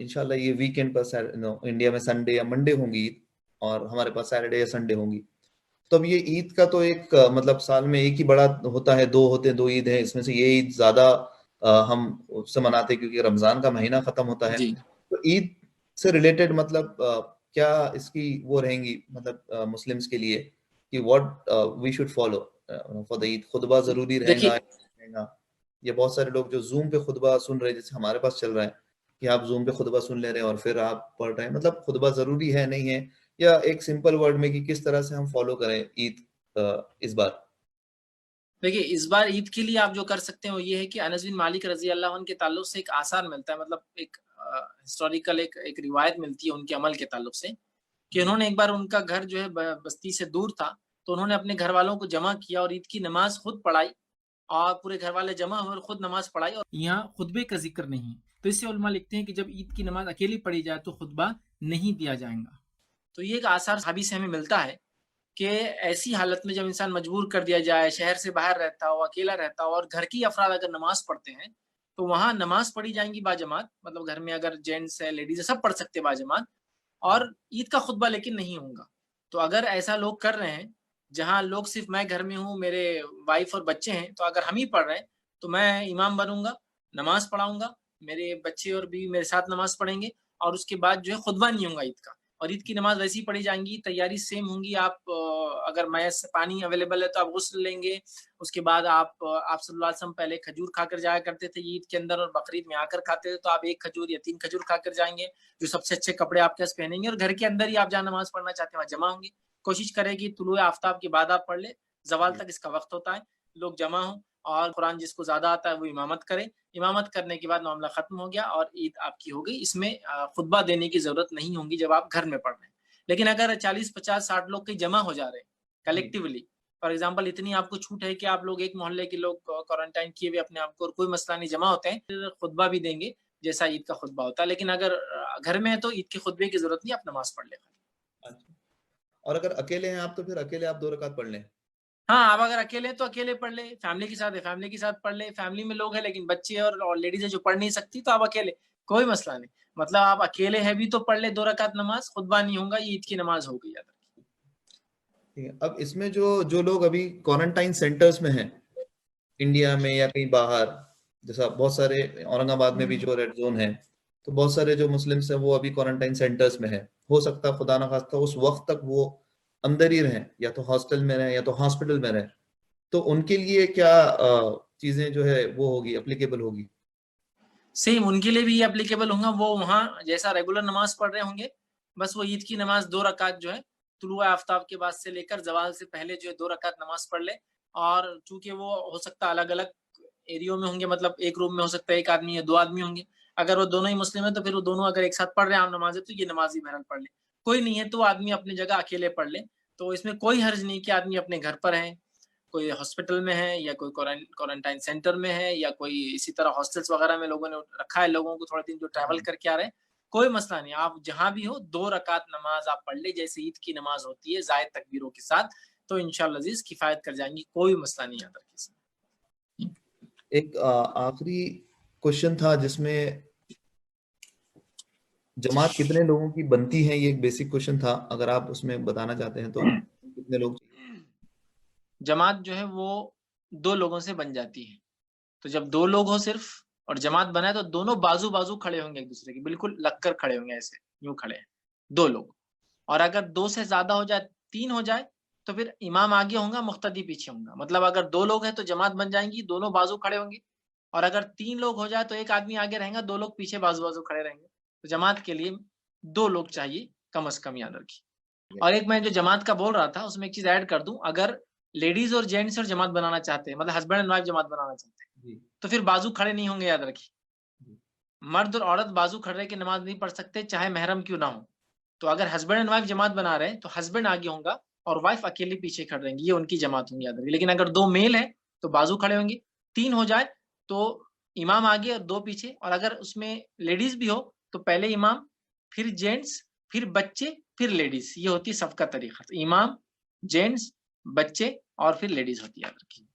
इंशाल्लाह ये वीकेंड पर इंडिया में संडे या मंडे होंगी ईद, और हमारे पास सैटरडे या संडे होंगी। तो अब ये ईद का तो एक मतलब साल में एक ही बड़ा होता है, दो होते हैं, दो ईद है, इसमें से ये ईद ज्यादा हम उससे मनाते हैं क्योंकि रमजान का महीना खत्म होता है। जी तो ईद से रिलेटेड मतलब क्या इसकी वो रहेंगी मतलब मुस्लिम्स के लिए कि what we should follow for the Eid? खुतबा जरूरी रहेगा? देखिए, ये बहुत सारे लोग जो जूम पे खुतबा सुन रहे हैं, जैसे हमारे पास चल रहा है कि आप जूम पे खुतबा सुन ले रहे हैं और फिर आप पढ़ रहे हैं, मतलब खुतबा जरूरी है नहीं है, या एक सिंपल वर्ड में कि किस तरह से हम फॉलो करें ईद इस बार? देखिए इस बार ईद के लिए आप जो कर सकते हैं वो ये है कि अनस बिन मालिक रजी अल्लाह अन्हु के ताल्लुक से एक आसार मिलता है, मतलब एक हिस्टोरिकल एक रिवायत मिलती है उनके अमल के ताल्लुक से कि उन्होंने एक बार, उनका घर जो है बस्ती से दूर था, तो उन्होंने अपने घर वालों को जमा किया और ईद की नमाज खुद पढ़ाई, और पूरे घर वाले जमा हुए और खुद नमाज पढ़ाई। और यहाँ खुतबे का जिक्र नहीं, तो इससे उलमा लिखते हैं कि जब ईद की नमाज अकेली पढ़ी जाए तो खुतबा नहीं दिया जाएगा। तो ये एक आसार सहाबी से हमें मिलता है कि ऐसी हालत में जब इंसान मजबूर कर दिया जाए, शहर से बाहर रहता हो, अकेला रहता हो और घर की अफराद अगर नमाज पढ़ते हैं, तो वहाँ नमाज पढ़ी जाएंगी बाजमात, मतलब घर में अगर जेंट्स है, लेडीज है, सब पढ़ सकते हैं बाजमात, और ईद का खुतबा लेकिन नहीं होगा। तो अगर ऐसा लोग कर रहे हैं, जहाँ लोग सिर्फ मैं घर में हूँ, मेरे वाइफ और बच्चे हैं, तो अगर हम ही पढ़ रहे हैं, तो मैं इमाम बनूंगा, नमाज पढ़ाऊंगा, मेरे बच्चे और बीवी मेरे साथ नमाज पढ़ेंगे, और उसके बाद जो है खुतबा नहीं होगा ईद का, और ईद की नमाज वैसी ही पढ़ी जाएंगी, तैयारी सेम होंगी। आप अगर मैस पानी अवेलेबल है तो आप गुस्ल लेंगे, उसके बाद आप सल्लल्लाहु अलैहि वसल्लम पहले खजूर खाकर जाया करते थे ईद के अंदर, और बकरीद में आकर खाते थे, तो आप 1 खजूर या 3 खजूर खाकर जाएंगे, जो सबसे अच्छे कपड़े आपके पास पहनेंगे, और घर के अंदर ही आप जहाँ नमाज पढ़ना चाहते हैं वहाँ जमा होंगे। कोशिश करें कि तुलुए आफ्ताब के बाद आप पढ़ ले, जवाल तक इसका वक्त होता है, लोग जमा हों, और कुरान जिसको ज्यादा आता है वो इमामत करे, इमामत करने के बाद मामला खत्म हो गया और ईद आपकी हो गई। इसमें खुतबा देने की जरूरत नहीं होगी जब आप घर में पढ़ रहे हैं। लेकिन अगर 40, 50, 60 लोग कहीं जमा हो जा रहे हैं कलेक्टिवली, फॉर एग्जाम्पल इतनी आपको छूट है कि आप लोग एक मोहल्ले के लोग क्वारंटाइन किए हुए अपने आप को, और कोई मसला नहीं, जमा होते हैं, फिर खुतबा भी देंगे जैसा ईद का खुतबा होता है। लेकिन अगर घर में है तो ईद के खुतबे की जरूरत नहीं, आप नमाज पढ़ ले। अच्छा। और अगर अकेले हैं आप तो फिर अकेले आप 2 रकात पढ़ लें? हाँ, आप अगर अकेले हैं तो अकेले पढ़ ले, फैमिली के साथ है, फैमिली के साथ पढ़ ले, फैमिली में लोग हैं लेकिन बच्चे और लेडीज़ है जो पढ़ नहीं सकती, तो आप अकेले, कोई मसला नहीं। मतलब आप अकेले हैं भी तो पढ़ ले 2 रकात नमाज़, खुतबा नहीं होगा, ये ईद की नमाज़ हो गई याद रखिए। ठीक है। अब इसमें जो जो लोग अभी क्वारंटाइन सेंटर्स में हैं, इंडिया में या कहीं बाहर, जैसा बहुत सारे औरंगाबाद में भी जो रेड जोन है, तो बहुत सारे जो मुस्लिम्स हैं वो अभी क्वारंटाइन सेंटर्स में है। हो सकता खुदा ना खास्ता उस वक्त तक वो अंदर ही रहें, या तो हॉस्टल में रहें या तो हॉस्पिटल में रहें, तो उनके लिए क्या चीजें जो है वो होगी, एप्लीकेबल होगी? सेम उनके लिए भी ये एप्लीकेबल होगा, वो वहाँ जैसा रेगुलर नमाज़ पढ़ रहे होंगे, बस वो ईद की नमाज़ 2 रकात जो है, तुलुए आफ्ताब के बाद से लेकर ज़वाल से पहले जो है 2 रकात नमाज़ पढ़ ले। और चूँकि वो हो सकता है अलग-अलग एरियो में होंगे, मतलब एक रूम में हो सकता है 1 आदमी या 2 आदमी होंगे। अगर वो दोनों ही मुस्लिम हैं तो फिर वो दोनों अगर एक साथ पढ़ रहे हैं आम नमाज़ें, तो ये नमाज़ ही बहरहाल पढ़ ले। कोई नहीं है तो आदमी अपनी जगह अकेले पढ़ ले, तो इसमें कोई हर्ज नहीं कि आदमी अपने घर पर है, कोई हॉस्पिटल में है, या कोई क्वारंटाइन सेंटर में है, या कोई इसी तरह हॉस्टल्स वगैरह में लोगों ने रखा है लोगों को थोड़े दिन जो ट्रैवल करके आ रहे हैं, कोई मसला नहीं। आप जहाँ भी हो 2 रकात नमाज आप पढ़ ले जैसे ईद की नमाज होती है जायद तकबीरों के साथ, तो इंशाअल्लाह अज़ीज़ किफ़ायत कर जाएंगी, कोई मसला नहीं आता किसी। एक आखिरी क्वेश्चन था जिसमें जमात कितने लोगों की बनती है, ये एक बेसिक क्वेश्चन था, अगर आप उसमें बताना चाहते हैं तो कितने लोग चाहिए? जमात जो है वो 2 लोगों से बन जाती है। तो जब 2 लोग हो सिर्फ और जमात बनाए तो दोनों बाजू-बाजू खड़े होंगे एक दूसरे के, बिल्कुल लग कर खड़े होंगे ऐसे, यूँ खड़े हैं, 2 लोग। और अगर 2 से ज़्यादा हो जाए, 3 हो जाए, तो फिर इमाम आगे होगा, मुक़्तदी पीछे होगा। मतलब अगर 2 लोग हैं तो जमात बन जाएँगी, दोनों बाजू खड़े होंगे, और अगर 3 लोग हो जाए तो 1 आदमी आगे रहेगा, 2 लोग पीछे बाजू-बाजू खड़े रहेंगे। तो जमात के लिए 2 लोग चाहिए कम से कम, याद रखिए। और एक मैं जो जमात का बोल रहा था उसमें एक चीज़ ऐड कर दूँ, अगर लेडीज़ और जेंट्स और जमात बनाना चाहते हैं, मतलब हस्बैंड एंड वाइफ जमात बनाना चाहते हैं, जी। तो फिर बाजू खड़े नहीं होंगे, याद रखिए। जी। मर्द और औरत बाजू खड़े के नमाज नहीं पढ़ सकते, चाहे महरम क्यों ना हो। तो अगर हस्बैंड एंड वाइफ जमात बना रहे हैं, तो हस्बैंड आगे होगा और वाइफ अकेली पीछे खड़ी रहेंगी, ये उनकी जमात होंगी, याद रखिए। लेकिन अगर 2 मेल हैं, तो बाजू खड़े होंगे, 3 हो जाए तो इमाम आगे और 2 पीछे, और अगर उसमें लेडीज़ भी हो, तो पहले इमाम, फिर जेंट्स, फिर बच्चे, फिर लेडीज़, ये होती है सफ़ का तरीक़ा। तो इमाम, जेंट्स, बच्चे और फिर लेडीज़ होती है, याद रखिए।